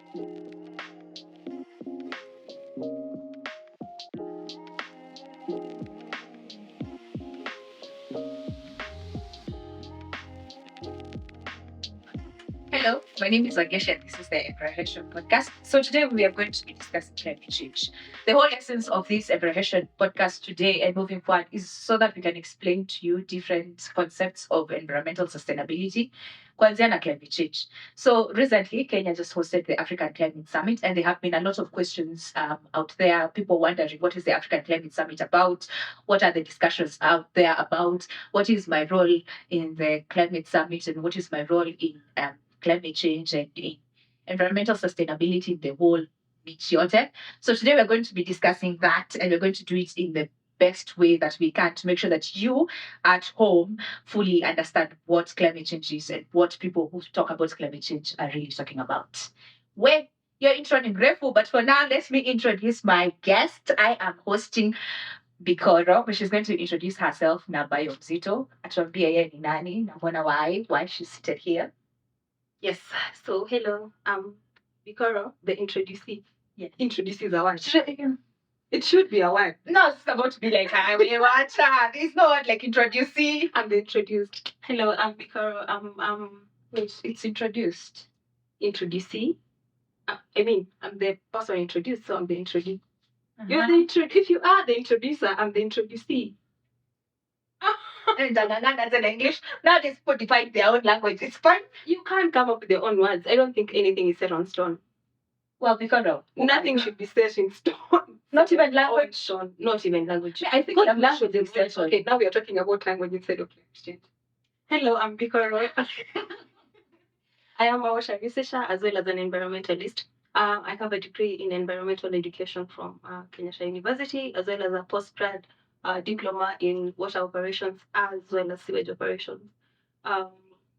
Hello, my name is Agesha and this is the Enviro-Hension podcast. So today we are going to be discussing climate change. The whole essence of this Enviro-Hension podcast today and moving forward is so that we can explain to you different concepts of environmental sustainability, kuanzia na climate change. So recently, Kenya just hosted the African Climate Summit, and there have been a lot of questions out there. People wondering what is the African Climate Summit about? What are the discussions out there about? What is my role in the climate summit, and what is my role in climate change and environmental sustainability in the whole Michiote. So today we're going to be discussing that, and we're going to do it in the best way that we can to make sure that you at home fully understand what climate change is and what people who talk about climate change are really talking about. Well, your intro ni mrefu, but for now, let me introduce my guest. I am hosting Bikoro, but she's going to introduce herself na bio mzito. Atuambie yeye ni nani na mbona why she's seated here. Yes. So hello, Bikoro, the introducee. Yes. Introducee is a word. It should be a word. No, it's about to be like it's not like introducee. I'm the introduced. Hello, I'm Bikoro. It's introduced. Introducee. I'm the person introduced, so I'm the introduced. You're the if you are the introducer, I'm the introducee. And that's in English. Now they Spotify their own language. It's fine. You can't come up with your own words. I don't think anything is set on stone. Well, because of nothing should be set in stone. Not even language. Not even language. I think language is set. Okay, now we are talking about language instead of language. Hello, I'm Bikoro. I am a water researcher as well as an environmentalist. I have a degree in environmental education from Kenyatta University, as well as a postgrad diploma in water operations as well as sewage operations.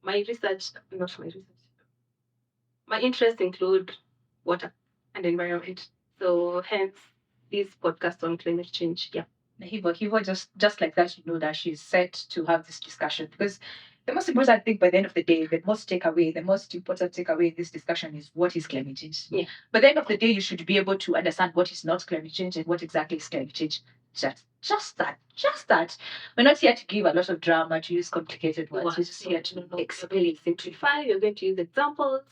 My interests include water and environment. So hence this podcast on climate change. Yeah. Hivo, just like that, you know that she's set to have this discussion, because the most important thing by the end of the day, the most important takeaway in this discussion is what is climate change. Yeah. By the end of the day, you should be able to understand what is not climate change and what exactly is climate change. Just that. We're not here to give a lot of drama, to use complicated words. We're just here to explain, simplify. We're going to use examples.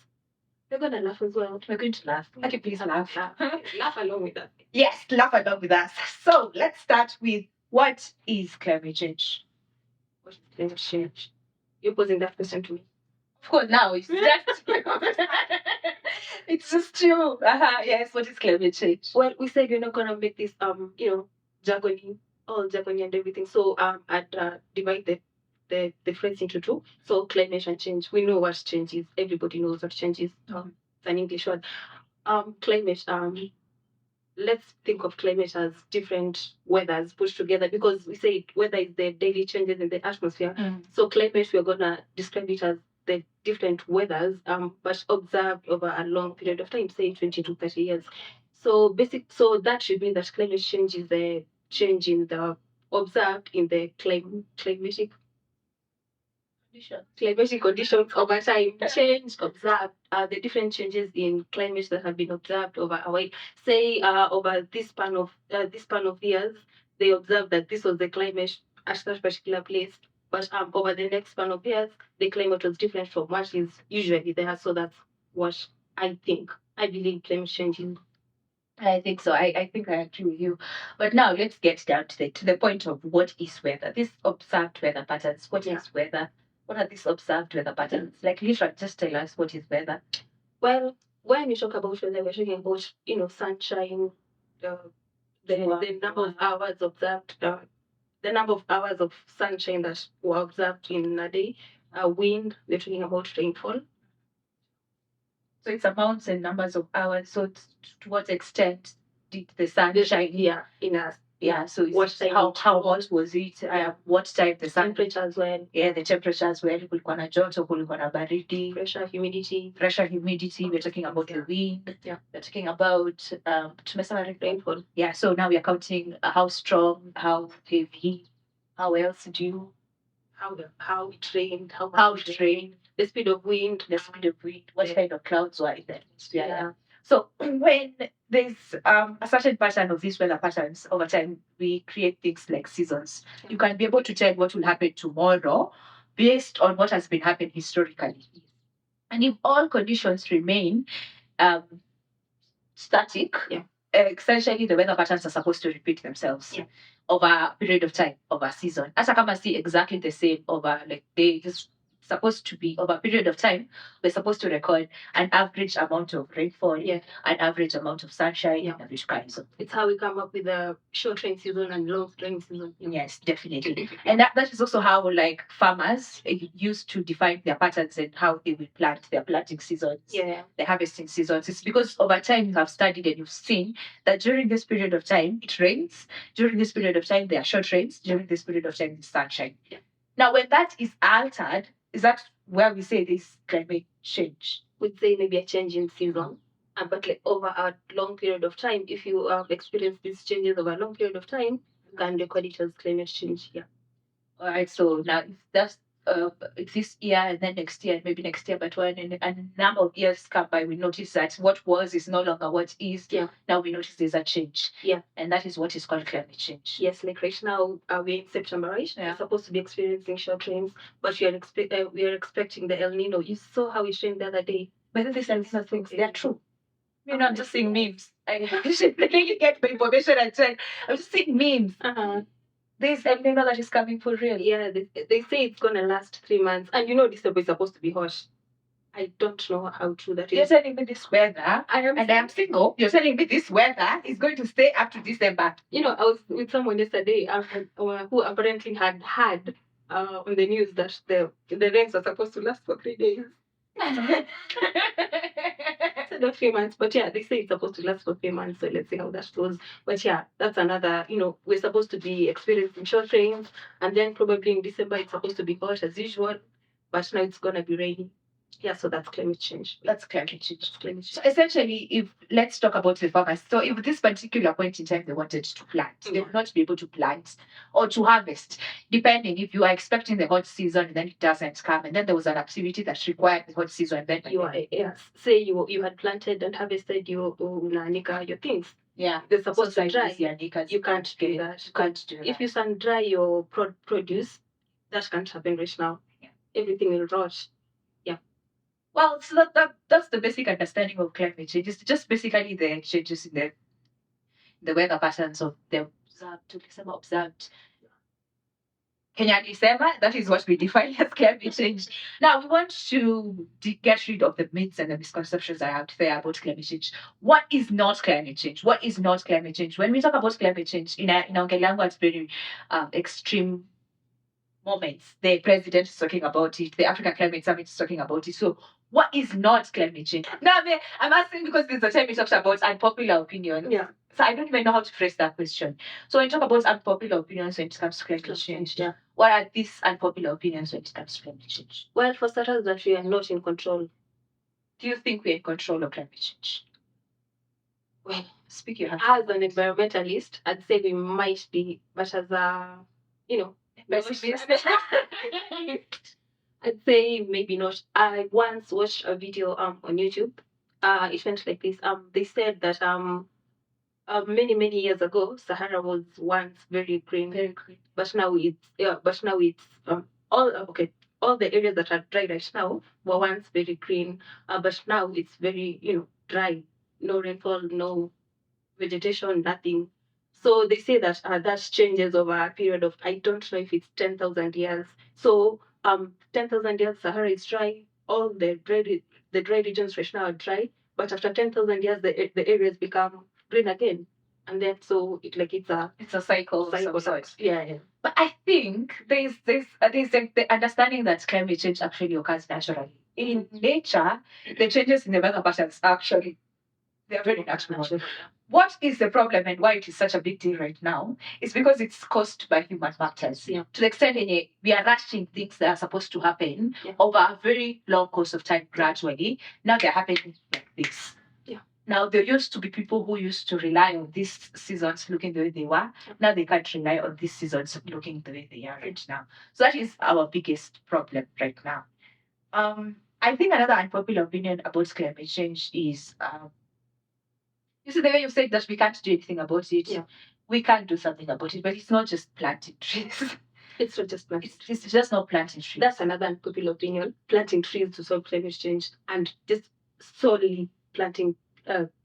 We're going to laugh as well. We're going to laugh. Okay, please laugh. Laugh along with us. Yes, laugh along with us. So let's start with, what is climate change? What is climate change? You're posing that question to me. Of course, now it's just it's just you. Yes, what is climate change? Well, we said we're not gonna make this jargony, all jargony and everything. So I'd divide the phrase into two. So climate and change. We know what change is. Everybody knows what change is. It's an English word. Climate. Let's think of climate as different weathers put together, because we say weather is the daily changes in the atmosphere. So climate, we're gonna describe it as the different weathers, but observed over a long period of time, say 20 to 30 years. So that should mean that climate change is the change in the observed in the climatic conditions over time. Change observed, the different changes in climate that have been observed over a while. Say over this span of years, they observed that this was the climate at that particular place. But over the next span of years, the climate was different from what is usually there. So that's what I think. I believe climate change is. I think so. I think I agree with you. But now let's get down to the point of what is weather. These observed weather patterns. What is weather? What are these observed weather patterns? Like, literally, just tell us what is weather. Well, when we talk about weather, we're talking about sunshine, the number of hours observed, the number of hours of sunshine that were observed in a day. Wind, we're talking about rainfall. So it's amounts and numbers of hours. So to what extent did the sun shine here in us? Yeah, so how hot was it? What time the sun? Temperature as well. Yeah, the temperature as well. Kulikuwa na joto, kulikuwa na baridi. Pressure, humidity. We're talking about the wind. Yeah. We're talking about rainfall. Yeah, so now we are counting how strong, how heavy, how else do you? How it rained, how it rained. The speed of wind. What kind of clouds were in the atmosphere? Yeah. So when there's a certain pattern of these weather patterns over time, we create things like seasons. You can be able to tell what will happen tomorrow based on what has been happening historically. And if all conditions remain um, static, essentially the weather patterns are supposed to repeat themselves over a period of time, over a season. As I can see exactly the same over like they just supposed to be over a period of time, we're supposed to record an average amount of rainfall, an average amount of sunshine, and average kinds of. It's how we come up with a short rain season and long rain season. Yes, definitely. And that is also how like farmers used to define their patterns and how they will plant their planting seasons, the harvesting seasons. It's because over time you have studied and you've seen that during this period of time it rains, during this period of time there are short rains, during this period of time there's sunshine. Now when that is altered, is that where we say this climate change? We'd say maybe a change in season. But like over a long period of time, if you experience these changes over a long period of time, you can record it as climate change. Yeah. All right. So now if that's this year and then next year and maybe next year, but when a number of years come by, we notice that what was is no longer what is. Yeah. Now we notice there's a change. Yeah. And that is what is called climate change. Yes, like right now we're in September, right? Yeah. We're supposed to be experiencing short rains, but we are expecting the El Nino. You saw how it rained the other day. But these are things, they're true. You're not just seeing memes. I should really get my information and check. I'm just seeing memes. There's El Nino that is coming for real. Yeah, they say it's gonna last 3 months, and you know December is supposed to be hot. I don't know how true that is. You're telling me this weather, I am single. You're telling me this weather is going to stay up to December. You know, I was with someone yesterday who apparently had on the news that the rains are supposed to last for 3 days. So not 3 months, but yeah, they say it's supposed to last for 3 months. So let's see how that goes. But yeah, that's another. You know, we're supposed to be experiencing short rains, and then probably in December it's supposed to be hot as usual, but now it's gonna be rainy. Yeah, so that's climate change. That's climate change. So essentially, if let's talk about the farmers. So if this particular point in time they wanted to plant, they would not be able to plant or to harvest, depending if you are expecting the hot season and then it doesn't come, and then there was an activity that required the hot season, and then you are say you had planted and harvested your things. Yeah, they're supposed to dry. You can't do that. You can't do that. If you sun dry your produce, that can't happen right now. Yeah. Everything will rot. Well, so that's the basic understanding of climate change. It's just basically the changes in the weather patterns of the observed. Kenya December, that is what we define as climate change. Now, we want to get rid of the myths and the misconceptions that are out there about climate change. What is not climate change? What is not climate change? When we talk about climate change, in our language, it's very extreme moments. The president is talking about it. The Africa Climate Summit is talking about it. So, what is not climate change? Now, I'm asking because this is the time we talked about unpopular opinions. Yeah. So I don't even know how to phrase that question. So when you talk about unpopular opinions when it comes to climate change, what are these unpopular opinions when it comes to climate change? Well, for starters, that we are not in control. Do you think we're in control of climate change? Well, speak your heart. As an environmentalist, I'd say we might be, but as a, I'd say maybe not. I once watched a video on YouTube. It went like this. They said that many years ago, Sahara was once very green, but now it's all the areas that are dry right now were once very green, but now it's very dry, no rainfall, no vegetation, nothing. So they say that that changes over a period of, I don't know if it's 10,000 years. So 10,000 years Sahara is dry, all the dry regions right now are dry, but after 10,000 years the areas become green again. And then so it's a cycle of some sort. Yeah. But I think there's the understanding that climate change actually occurs naturally. In nature, the changes in the weather patterns actually they're very natural. What is the problem and why it is such a big deal right now is because it's caused by human factors. Yeah. To the extent we are rushing things that are supposed to happen over a very long course of time gradually. Now they're happening like this. Yeah. Now there used to be people who used to rely on these seasons looking the way they were. Yeah. Now they can't rely on these seasons looking the way they are right now. So that is our biggest problem right now. I think another unpopular opinion about climate change is You see, the way you said that we can't do anything about it. Yeah. We can't do something about it, but it's not just planting trees. It's not just planting trees. It's just not planting trees. That's another unpopular opinion. Planting trees to solve climate change and just solely planting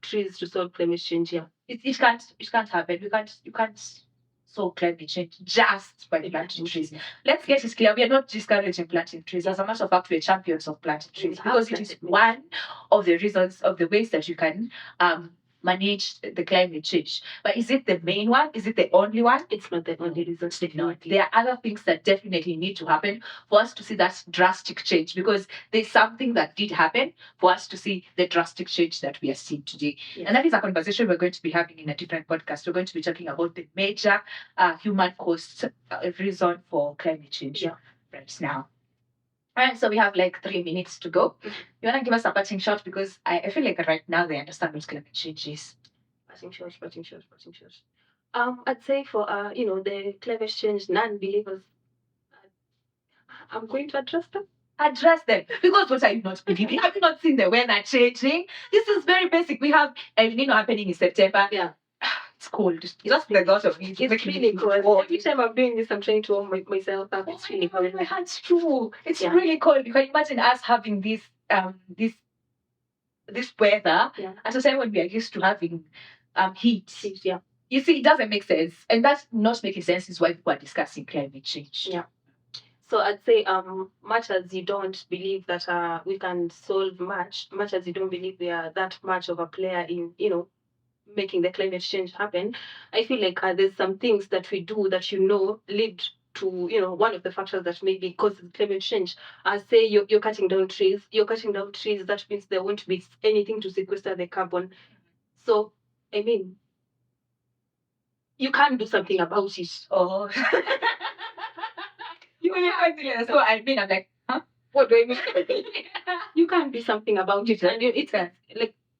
trees to solve climate change. Yeah. It can't happen. You can't solve climate change just by planting trees. Let's get it clear. We are not discouraging planting trees. As a matter of fact, we are champions of planting trees because it is one of the reasons, of the ways that you can manage the climate change. But is it the main one? Is it the only one? It's not the only reason. There are other things that definitely need to happen for us to see that drastic change, because there's something that did happen for us to see the drastic change that we are seeing today. Yes. And that is a conversation we're going to be having in a different podcast. We're going to be talking about the major human caused reason for climate change right now. All right, so we have like 3 minutes to go. You want to give us a parting shot? Because I feel like right now they understand what climate change is. Parting shot. I'd say for the climate change non-believers, I'm going to address them. Address them. Because what are you not believing? Have you not seen the weather changing? This is very basic. We have El Nino happening in September. Yeah. It's cold. Just the thought of it. It's really cold. Every time I'm doing this, I'm trying to warm myself up. It's really cold. My hand's true. It's really cold. You can imagine us having this weather at a time when we are used to having heat. Yeah. You see, it doesn't make sense. And that's not making sense is why people are discussing climate change. Yeah. So I'd say, much as you don't believe that we can solve much as you don't believe we are that much of a player in, making the climate change happen, I feel like there's some things that we do that lead to one of the factors that maybe causes climate change. Say you're cutting down trees. That means there won't be anything to sequester the carbon. So I mean, you can't do something about it. Oh. So I'm like, huh? What do I mean? You can't do something about it, and it's like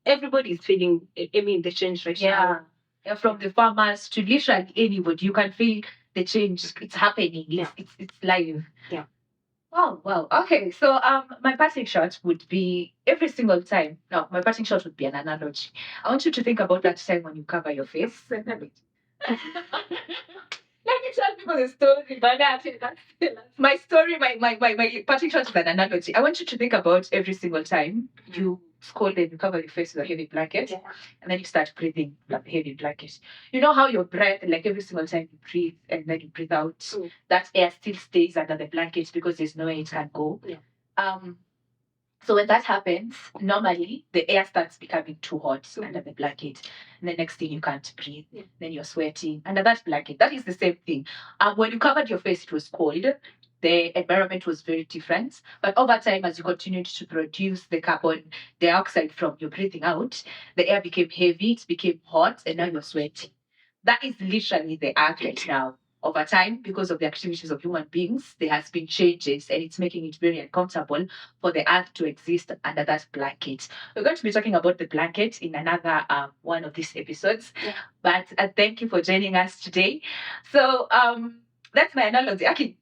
everybody's feeling. The change right now. Yeah, from the farmers to literally anybody, you can feel the change. It's happening. It's live. Yeah. Oh wow. Okay. So my parting shot would be every single time. No, my parting shot would be an analogy. I want you to think about that time when you cover your face. Let me tell people the story, but my story, my parting shot is an analogy. I want you to think about every single time you scold and you cover your face with a heavy blanket, and then you start breathing like a heavy blanket. You know how your breath, like every single time you breathe and then you breathe out, that air still stays under the blanket because there's no way it can go. Yeah. So when that happens, normally the air starts becoming too hot under the blanket. And the next thing you can't breathe. Then you're sweating under that blanket. That is the same thing. When you covered your face, it was cold. The environment was very different. But over time, as you continued to produce the carbon dioxide from your breathing out, the air became heavy, it became hot, and now you're sweating. That is literally the earth right now. Over time, because of the activities of human beings, there has been changes, and it's making it very uncomfortable for the earth to exist under that blanket. We're going to be talking about the blanket in another one of these episodes. Yeah. But thank you for joining us today. So that's my analogy. Okay.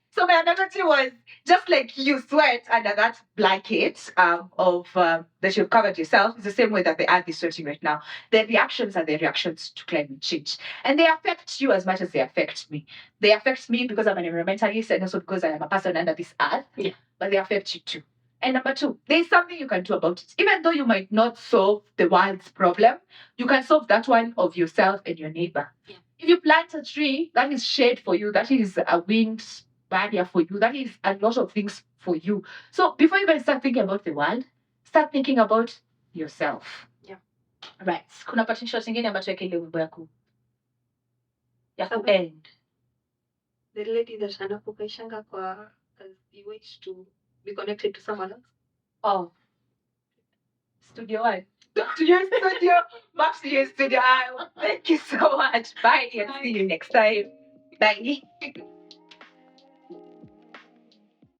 So my analogy was just like you sweat under that blanket that you've covered yourself. It's the same way that the earth is sweating right now. The reactions are the reactions to climate change. And they affect you as much as they affect me. They affect me because I'm an environmentalist and also because I am a person under this earth. Yeah. But they affect you too. And number 2, there's something you can do about it. Even though you might not solve the world's problem, you can solve that one of yourself and your neighbor. Yeah. If you plant a tree, that is shade for you. That is a wind barrier for you. That is a lot of things for you. So before you even start thinking about the world, start thinking about yourself. Yeah. Right. Kuna parting shot ingine ambacho yake ile wimbo ya end. The lady that anapokaishanga kwa as he waits to be connected to someone else. Oh. Studio 1. Back to your studio. Thank you so much. Bye. And see you next time. Bye.